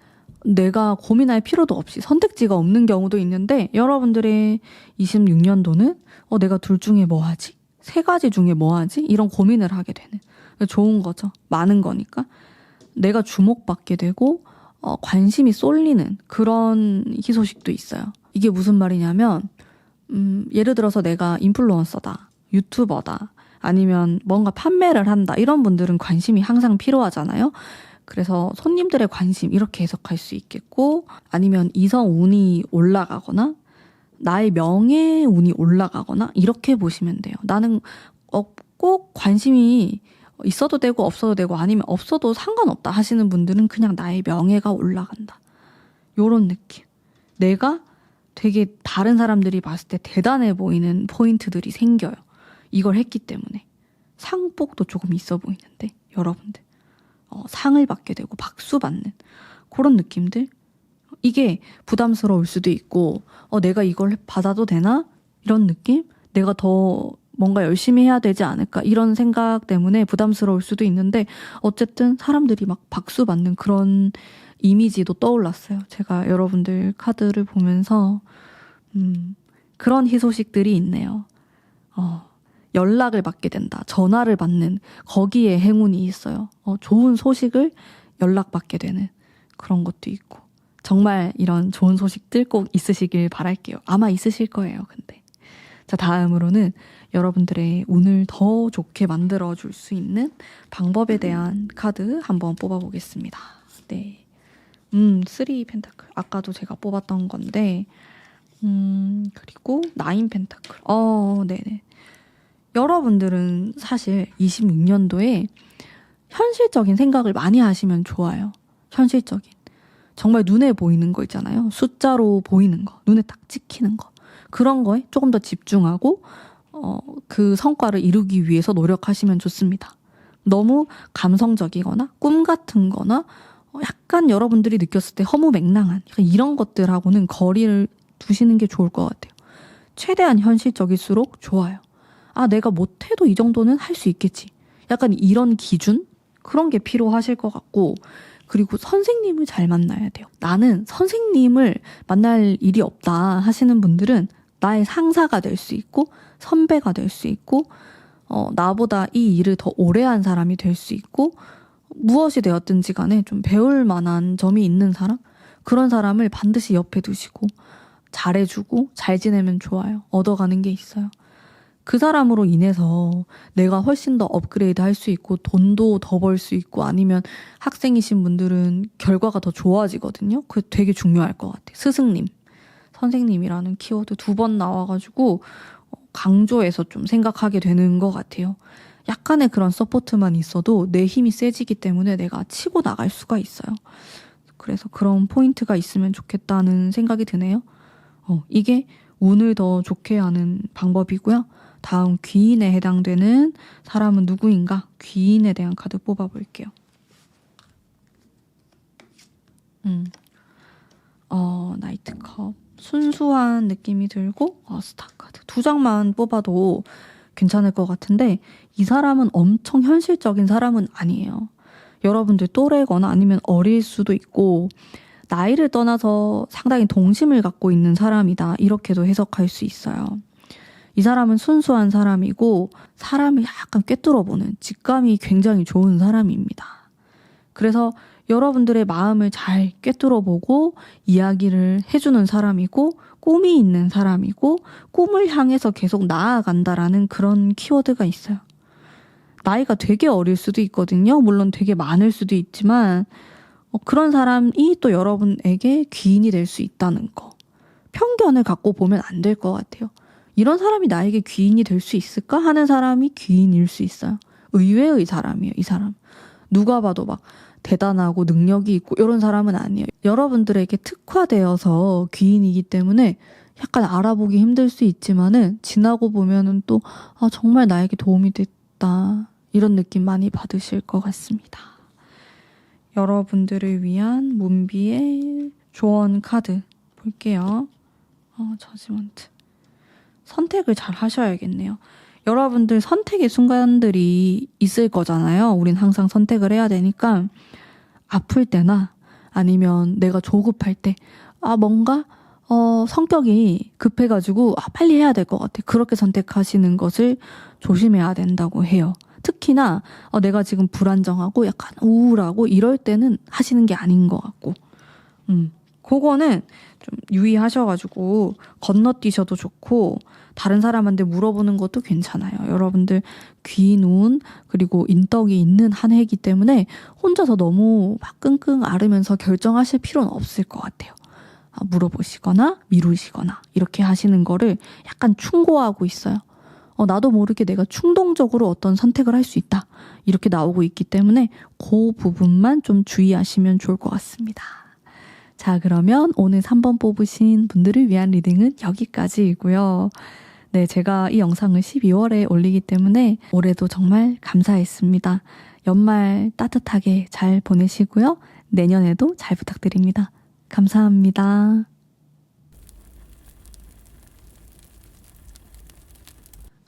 내가 고민할 필요도 없이 선택지가 없는 경우도 있는데, 여러분들의 26년도는 내가 둘 중에 뭐 하지? 3가지 중에 뭐 하지? 이런 고민을 하게 되는, 좋은 거죠. 많은 거니까 내가 주목받게 되고 관심이 쏠리는 그런 희소식도 있어요. 이게 무슨 말이냐면, 예를 들어서 내가 인플루언서다, 유튜버다, 아니면 뭔가 판매를 한다, 이런 분들은 관심이 항상 필요하잖아요. 그래서 손님들의 관심, 이렇게 해석할 수 있겠고, 아니면 이성 운이 올라가거나 나의 명예 운이 올라가거나 이렇게 보시면 돼요. 나는 꼭 관심이 있어도 되고 없어도 되고, 아니면 없어도 상관없다 하시는 분들은 그냥 나의 명예가 올라간다, 요런 느낌. 내가 되게 다른 사람들이 봤을 때 대단해 보이는 포인트들이 생겨요. 이걸 했기 때문에. 상복도 조금 있어 보이는데 여러분들 상을 받게 되고 박수 받는 그런 느낌들. 이게 부담스러울 수도 있고, 내가 이걸 받아도 되나? 이런 느낌? 내가 더 뭔가 열심히 해야 되지 않을까? 이런 생각 때문에 부담스러울 수도 있는데, 어쨌든 사람들이 막 박수 받는 그런 이미지도 떠올랐어요. 제가 여러분들 카드를 보면서 그런 희소식들이 있네요. 연락을 받게 된다. 전화를 받는, 거기에 행운이 있어요. 좋은 소식을 연락받게 되는 그런 것도 있고. 정말 이런 좋은 소식들 꼭 있으시길 바랄게요. 아마 있으실 거예요, 근데. 자, 다음으로는 여러분들의 운을 더 좋게 만들어줄 수 있는 방법에 대한 카드 한번 뽑아보겠습니다. 네. 3 펜타클. 아까도 제가 뽑았던 건데, 그리고 9 펜타클. 네네. 여러분들은 사실 26년도에 현실적인 생각을 많이 하시면 좋아요. 현실적인. 정말 눈에 보이는 거 있잖아요. 숫자로 보이는 거. 눈에 딱 찍히는 거. 그런 거에 조금 더 집중하고 그 성과를 이루기 위해서 노력하시면 좋습니다. 너무 감성적이거나 꿈 같은 거나 약간 여러분들이 느꼈을 때 허무맹랑한 이런 것들하고는 거리를 두시는 게 좋을 것 같아요. 최대한 현실적일수록 좋아요. 아, 내가 못해도 이 정도는 할 수 있겠지. 약간 이런 기준? 그런 게 필요하실 것 같고, 그리고 선생님을 잘 만나야 돼요. 나는 선생님을 만날 일이 없다 하시는 분들은 나의 상사가 될 수 있고 선배가 될 수 있고 나보다 이 일을 더 오래 한 사람이 될 수 있고 무엇이 되었든지 간에 좀 배울 만한 점이 있는 사람? 그런 사람을 반드시 옆에 두시고 잘해주고 잘 지내면 좋아요. 얻어가는 게 있어요. 그 사람으로 인해서 내가 훨씬 더 업그레이드 할 수 있고 돈도 더 벌 수 있고 아니면 학생이신 분들은 결과가 더 좋아지거든요. 그게 되게 중요할 것 같아요. 스승님, 선생님이라는 키워드 2번 나와가지고 강조해서 좀 생각하게 되는 것 같아요. 약간의 그런 서포트만 있어도 내 힘이 세지기 때문에 내가 치고 나갈 수가 있어요. 그래서 그런 포인트가 있으면 좋겠다는 생각이 드네요. 이게 운을 더 좋게 하는 방법이고요. 다음 귀인에 해당되는 사람은 누구인가? 귀인에 대한 카드 뽑아볼게요. 나이트컵. 순수한 느낌이 들고 스타 카드. 2장만 뽑아도 괜찮을 것 같은데 이 사람은 엄청 현실적인 사람은 아니에요. 여러분들 또래거나 아니면 어릴 수도 있고 나이를 떠나서 상당히 동심을 갖고 있는 사람이다. 이렇게도 해석할 수 있어요. 이 사람은 순수한 사람이고 사람을 약간 꿰뚫어보는 직감이 굉장히 좋은 사람입니다. 그래서 여러분들의 마음을 잘 꿰뚫어보고 이야기를 해주는 사람이고 꿈이 있는 사람이고 꿈을 향해서 계속 나아간다라는 그런 키워드가 있어요. 나이가 되게 어릴 수도 있거든요. 물론 되게 많을 수도 있지만 그런 사람이 또 여러분에게 귀인이 될 수 있다는 거. 편견을 갖고 보면 안 될 것 같아요. 이런 사람이 나에게 귀인이 될 수 있을까 하는 사람이 귀인일 수 있어요. 의외의 사람이에요, 이 사람. 누가 봐도 막 대단하고 능력이 있고 이런 사람은 아니에요. 여러분들에게 특화되어서 귀인이기 때문에 약간 알아보기 힘들 수 있지만은 지나고 보면은 또 정말 나에게 도움이 됐다. 이런 느낌 많이 받으실 것 같습니다. 여러분들을 위한 문비의 조언 카드 볼게요. 저지먼트. 선택을 잘 하셔야겠네요. 여러분들 선택의 순간들이 있을 거잖아요. 우린 항상 선택을 해야 되니까 아플 때나 아니면 내가 조급할 때 뭔가 성격이 급해가지고 빨리 해야 될 것 같아. 그렇게 선택하시는 것을 조심해야 된다고 해요. 특히나 내가 지금 불안정하고 약간 우울하고 이럴 때는 하시는 게 아닌 것 같고 그거는 좀 유의하셔가지고 건너뛰셔도 좋고 다른 사람한테 물어보는 것도 괜찮아요. 여러분들 귀인 운 그리고 인덕이 있는 한 해이기 때문에 혼자서 너무 막 끙끙 앓으면서 결정하실 필요는 없을 것 같아요. 물어보시거나 미루시거나 이렇게 하시는 거를 약간 충고하고 있어요. 나도 모르게 내가 충동적으로 어떤 선택을 할 수 있다. 이렇게 나오고 있기 때문에 그 부분만 좀 주의하시면 좋을 것 같습니다. 자, 그러면 오늘 3번 뽑으신 분들을 위한 리딩은 여기까지이고요. 네, 제가 이 영상을 12월에 올리기 때문에 올해도 정말 감사했습니다. 연말 따뜻하게 잘 보내시고요. 내년에도 잘 부탁드립니다. 감사합니다.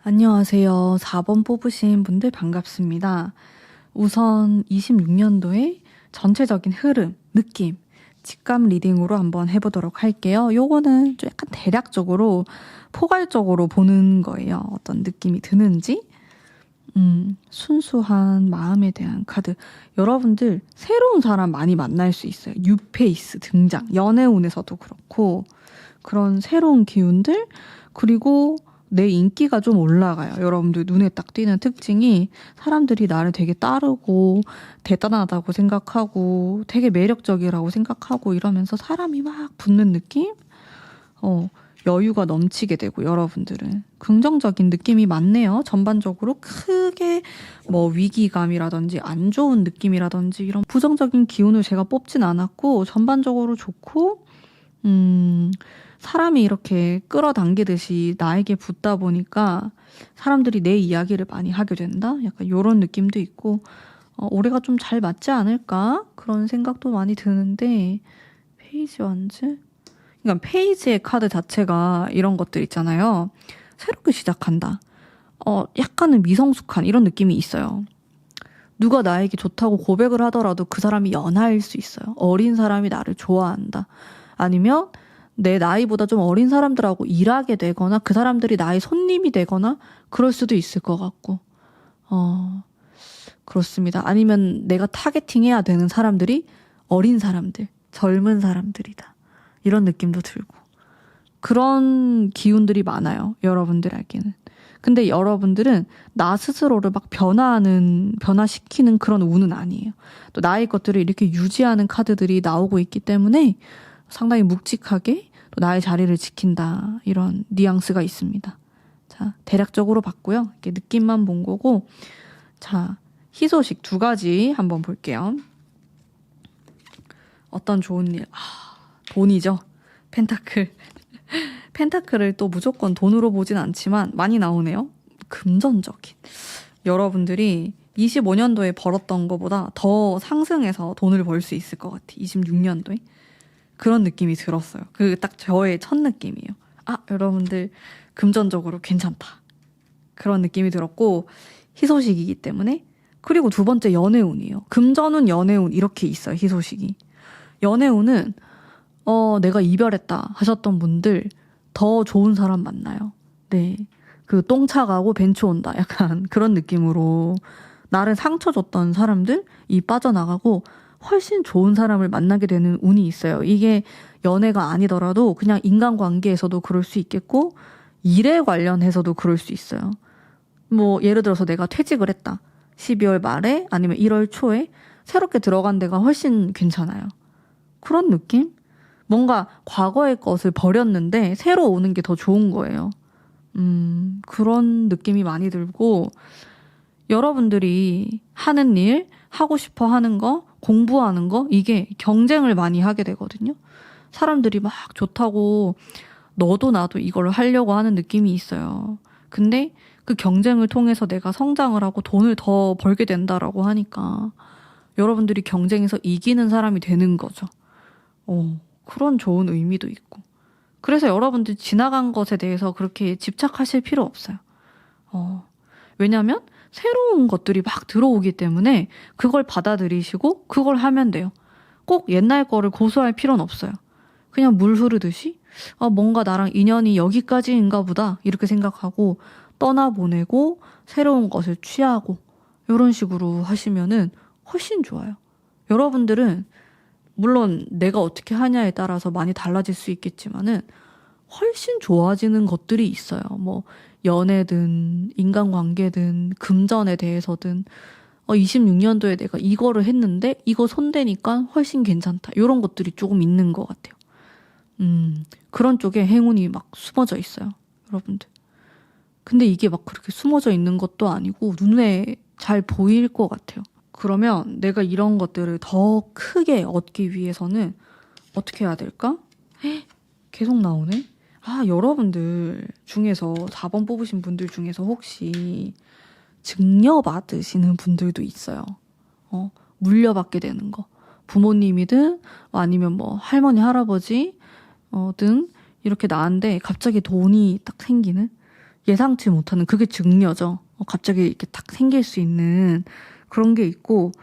안녕하세요. 4번 뽑으신 분들 반갑습니다. 우선 26년도의 전체적인 흐름, 느낌, 직감 리딩으로 한번 해보도록 할게요. 요거는 좀 약간 대략적으로 포괄적으로 보는 거예요. 어떤 느낌이 드는지. 순수한 마음에 대한 카드. 여러분들 새로운 사람 많이 만날 수 있어요. 뉴페이스 등장. 연애운에서도 그렇고 그런 새로운 기운들 그리고 내 인기가 좀 올라가요. 여러분들 눈에 딱 띄는 특징이 사람들이 나를 되게 따르고 대단하다고 생각하고 되게 매력적이라고 생각하고 이러면서 사람이 막 붙는 느낌? 여유가 넘치게 되고 여러분들은 긍정적인 느낌이 많네요. 전반적으로 크게 뭐 위기감이라든지 안 좋은 느낌이라든지 이런 부정적인 기운을 제가 뽑진 않았고 전반적으로 좋고 사람이 이렇게 끌어당기듯이 나에게 붙다 보니까 사람들이 내 이야기를 많이 하게 된다? 약간 이런 느낌도 있고, 올해가 좀 잘 맞지 않을까? 그런 생각도 많이 드는데, 페이지 완즈? 그러니까 페이지의 카드 자체가 이런 것들 있잖아요. 새롭게 시작한다. 약간은 미성숙한 이런 느낌이 있어요. 누가 나에게 좋다고 고백을 하더라도 그 사람이 연하일 수 있어요. 어린 사람이 나를 좋아한다. 아니면 내 나이보다 좀 어린 사람들하고 일하게 되거나 그 사람들이 나의 손님이 되거나 그럴 수도 있을 것 같고. 그렇습니다. 아니면 내가 타겟팅해야 되는 사람들이 어린 사람들, 젊은 사람들이다. 이런 느낌도 들고. 그런 기운들이 많아요. 여러분들에게는. 근데 여러분들은 나 스스로를 막 변화시키는 그런 운은 아니에요. 또 나의 것들을 이렇게 유지하는 카드들이 나오고 있기 때문에 상당히 묵직하게 또 나의 자리를 지킨다. 이런 뉘앙스가 있습니다. 자, 대략적으로 봤고요. 이렇게 느낌만 본 거고. 자, 희소식 2가지 한번 볼게요. 어떤 좋은 일. 돈이죠. 펜타클. 펜타클을 또 무조건 돈으로 보진 않지만 많이 나오네요. 금전적인. 여러분들이 25년도에 벌었던 것보다 더 상승해서 돈을 벌 수 있을 것 같아. 26년도에. 그런 느낌이 들었어요. 그 딱 저의 첫 느낌이에요. 여러분들 금전적으로 괜찮다. 그런 느낌이 들었고 희소식이기 때문에. 그리고 2번째 연애운이에요. 금전운, 연애운 이렇게 있어요. 희소식이. 연애운은 내가 이별했다 하셨던 분들 더 좋은 사람 만나요. 네. 그 똥차 가고 벤츠 온다. 약간 그런 느낌으로 나를 상처 줬던 사람들이 빠져나가고 훨씬 좋은 사람을 만나게 되는 운이 있어요. 이게 연애가 아니더라도 그냥 인간관계에서도 그럴 수 있겠고 일에 관련해서도 그럴 수 있어요. 뭐 예를 들어서 내가 퇴직을 했다. 12월 말에 아니면 1월 초에 새롭게 들어간 데가 훨씬 괜찮아요. 그런 느낌? 뭔가 과거의 것을 버렸는데 새로 오는 게 더 좋은 거예요. 그런 느낌이 많이 들고 여러분들이 하는 일, 하고 싶어 하는 거, 공부하는 거 이게 경쟁을 많이 하게 되거든요. 사람들이 막 좋다고 너도 나도 이걸 하려고 하는 느낌이 있어요. 근데 그 경쟁을 통해서 내가 성장을 하고 돈을 더 벌게 된다라고 하니까 여러분들이 경쟁에서 이기는 사람이 되는 거죠. 그런 좋은 의미도 있고. 그래서 여러분들 지나간 것에 대해서 그렇게 집착하실 필요 없어요. 왜냐면 새로운 것들이 막 들어오기 때문에 그걸 받아들이시고 그걸 하면 돼요. 꼭 옛날 거를 고수할 필요는 없어요. 그냥 물 흐르듯이 뭔가 나랑 인연이 여기까지인가 보다 이렇게 생각하고 떠나보내고 새로운 것을 취하고 이런 식으로 하시면은 훨씬 좋아요. 여러분들은 물론 내가 어떻게 하냐에 따라서 많이 달라질 수 있겠지만은 훨씬 좋아지는 것들이 있어요. 뭐 연애든 인간관계든 금전에 대해서든 26년도에 내가 이거를 했는데 이거 손대니까 훨씬 괜찮다. 이런 것들이 조금 있는 것 같아요. 그런 쪽에 행운이 막 숨어져 있어요. 여러분들. 근데 이게 막 그렇게 숨어져 있는 것도 아니고 눈에 잘 보일 것 같아요. 그러면 내가 이런 것들을 더 크게 얻기 위해서는 어떻게 해야 될까? 계속 나오네? 여러분들 중에서 4번 뽑으신 분들 중에서 혹시 증여받으시는 분들도 있어요. 물려받게 되는 거. 부모님이든 아니면 뭐 할머니, 할아버지 등 이렇게 나한테 갑자기 돈이 딱 생기는 예상치 못하는 그게 증여죠. 갑자기 이렇게 딱 생길 수 있는 그런 게 있고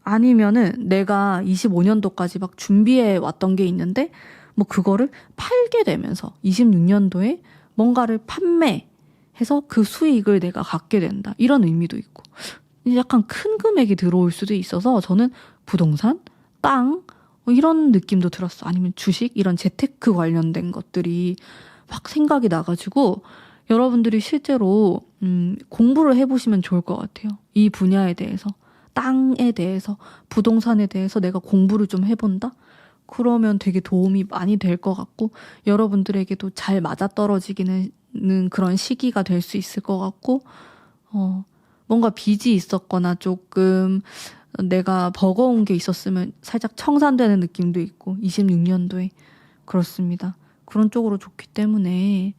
아니면은 내가 25년도까지 막 준비해 왔던 게 있는데 뭐 그거를 팔게 되면서 26년도에 뭔가를 판매해서 그 수익을 내가 갖게 된다. 이런 의미도 있고 약간 큰 금액이 들어올 수도 있어서 저는 부동산, 땅 이런 느낌도 들었어. 아니면 주식 이런 재테크 관련된 것들이 막 생각이 나가지고 여러분들이 실제로 공부를 해보시면 좋을 것 같아요. 이 분야에 대해서, 땅에 대해서, 부동산에 대해서 내가 공부를 좀 해본다? 그러면 되게 도움이 많이 될 것 같고 여러분들에게도 잘 맞아떨어지기는 그런 시기가 될 수 있을 것 같고 뭔가 빚이 있었거나 조금 내가 버거운 게 있었으면 살짝 청산되는 느낌도 있고 26년도에 그렇습니다. 그런 쪽으로 좋기 때문에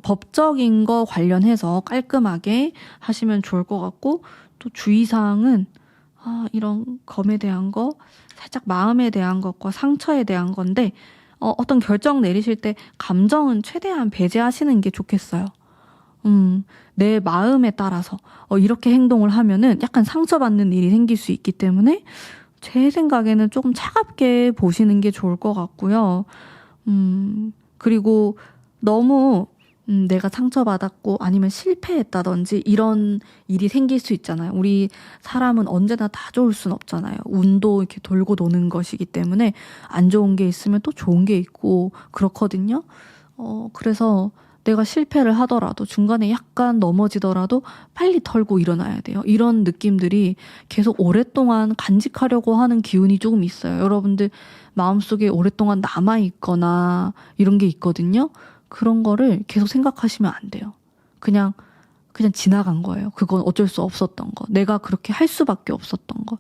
법적인 거 관련해서 깔끔하게 하시면 좋을 것 같고 또 주의사항은 이런 검에 대한 거 살짝 마음에 대한 것과 상처에 대한 건데 어떤 결정 내리실 때 감정은 최대한 배제하시는 게 좋겠어요. 내 마음에 따라서 이렇게 행동을 하면은 약간 상처받는 일이 생길 수 있기 때문에 제 생각에는 조금 차갑게 보시는 게 좋을 것 같고요. 그리고 너무 내가 상처받았고 아니면 실패했다든지 이런 일이 생길 수 있잖아요. 우리 사람은 언제나 다 좋을 순 없잖아요. 운도 이렇게 돌고 도는 것이기 때문에 안 좋은 게 있으면 또 좋은 게 있고 그렇거든요. 그래서 내가 실패를 하더라도 중간에 약간 넘어지더라도 빨리 털고 일어나야 돼요. 이런 느낌들이 계속 오랫동안 간직하려고 하는 기운이 조금 있어요. 여러분들 마음속에 오랫동안 남아있거나 이런 게 있거든요. 그런 거를 계속 생각하시면 안 돼요. 그냥 지나간 거예요. 그건 어쩔 수 없었던 거. 내가 그렇게 할 수밖에 없었던 거.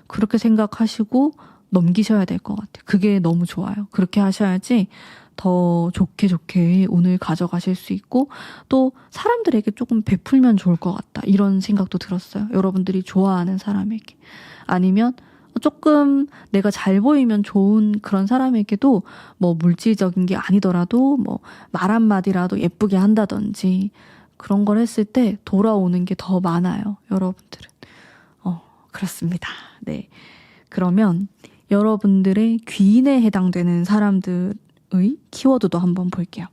그렇게 생각하시고 넘기셔야 될 것 같아요. 그게 너무 좋아요. 그렇게 하셔야지 더 좋게 오늘 가져가실 수 있고 또 사람들에게 조금 베풀면 좋을 것 같다. 이런 생각도 들었어요. 여러분들이 좋아하는 사람에게. 아니면 조금 내가 잘 보이면 좋은 그런 사람에게도 뭐 물질적인 게 아니더라도 뭐 말 한마디라도 예쁘게 한다든지 그런 걸 했을 때 돌아오는 게 더 많아요. 여러분들은. 그렇습니다. 네. 그러면 여러분들의 귀인에 해당되는 사람들의 키워드도 한번 볼게요.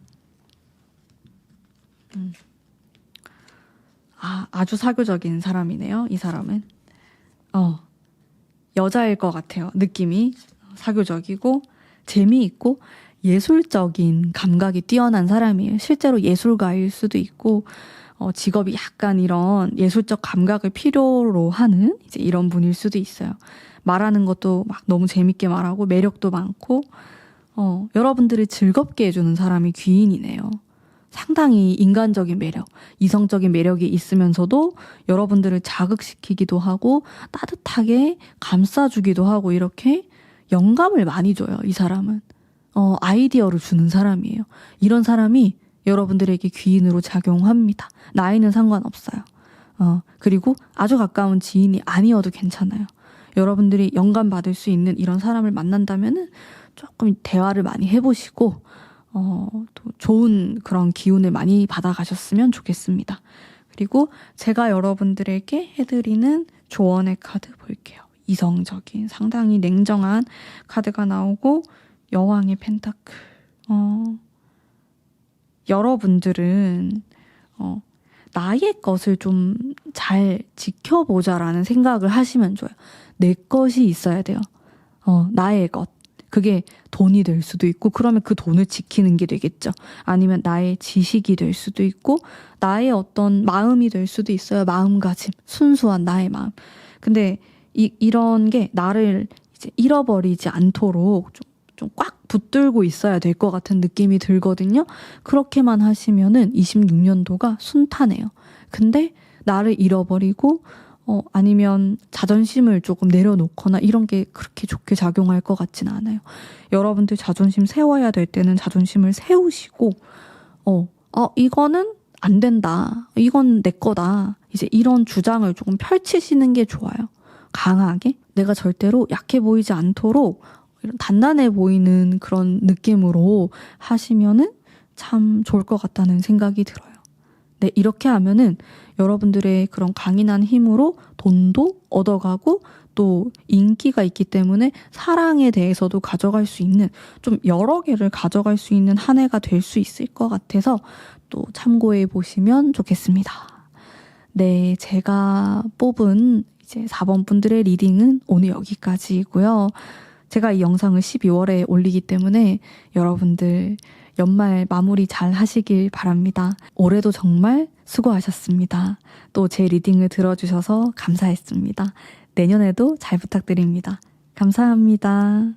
아주 사교적인 사람이네요. 이 사람은. 여자일 것 같아요. 느낌이 사교적이고 재미있고 예술적인 감각이 뛰어난 사람이에요. 실제로 예술가일 수도 있고 직업이 약간 이런 예술적 감각을 필요로 하는 이제 이런 분일 수도 있어요. 말하는 것도 막 너무 재밌게 말하고 매력도 많고 여러분들을 즐겁게 해주는 사람이 귀인이네요. 상당히 인간적인 매력, 이성적인 매력이 있으면서도 여러분들을 자극시키기도 하고 따뜻하게 감싸주기도 하고 이렇게 영감을 많이 줘요. 이 사람은. 아이디어를 주는 사람이에요. 이런 사람이 여러분들에게 귀인으로 작용합니다. 나이는 상관없어요. 그리고 아주 가까운 지인이 아니어도 괜찮아요. 여러분들이 영감 받을 수 있는 이런 사람을 만난다면은 조금 대화를 많이 해보시고 또 좋은 그런 기운을 많이 받아가셨으면 좋겠습니다. 그리고 제가 여러분들에게 해드리는 조언의 카드 볼게요. 이성적인, 상당히 냉정한 카드가 나오고 여왕의 펜타클. 여러분들은 나의 것을 좀 잘 지켜보자라는 생각을 하시면 좋아요. 내 것이 있어야 돼요. 나의 것. 그게 돈이 될 수도 있고 그러면 그 돈을 지키는 게 되겠죠. 아니면 나의 지식이 될 수도 있고 나의 어떤 마음이 될 수도 있어요. 마음가짐, 순수한 나의 마음. 근데 이런 게 나를 이제 잃어버리지 않도록 좀 꽉 붙들고 있어야 될 것 같은 느낌이 들거든요. 그렇게만 하시면은 26년도가 순탄해요. 근데 나를 잃어버리고 아니면 자존심을 조금 내려놓거나 이런 게 그렇게 좋게 작용할 것 같진 않아요. 여러분들 자존심 세워야 될 때는 자존심을 세우시고 이거는 안 된다. 이건 내 거다. 이제 이런 주장을 조금 펼치시는 게 좋아요. 강하게. 내가 절대로 약해 보이지 않도록 이런 단단해 보이는 그런 느낌으로 하시면은 참 좋을 것 같다는 생각이 들어요. 네, 이렇게 하면은 여러분들의 그런 강인한 힘으로 돈도 얻어가고 또 인기가 있기 때문에 사랑에 대해서도 가져갈 수 있는 좀 여러 개를 가져갈 수 있는 한 해가 될 수 있을 것 같아서 또 참고해 보시면 좋겠습니다. 네, 제가 뽑은 이제 4번 분들의 리딩은 오늘 여기까지이고요. 제가 이 영상을 12월에 올리기 때문에 여러분들 연말 마무리 잘 하시길 바랍니다. 올해도 정말 수고하셨습니다. 또 제 리딩을 들어주셔서 감사했습니다. 내년에도 잘 부탁드립니다. 감사합니다.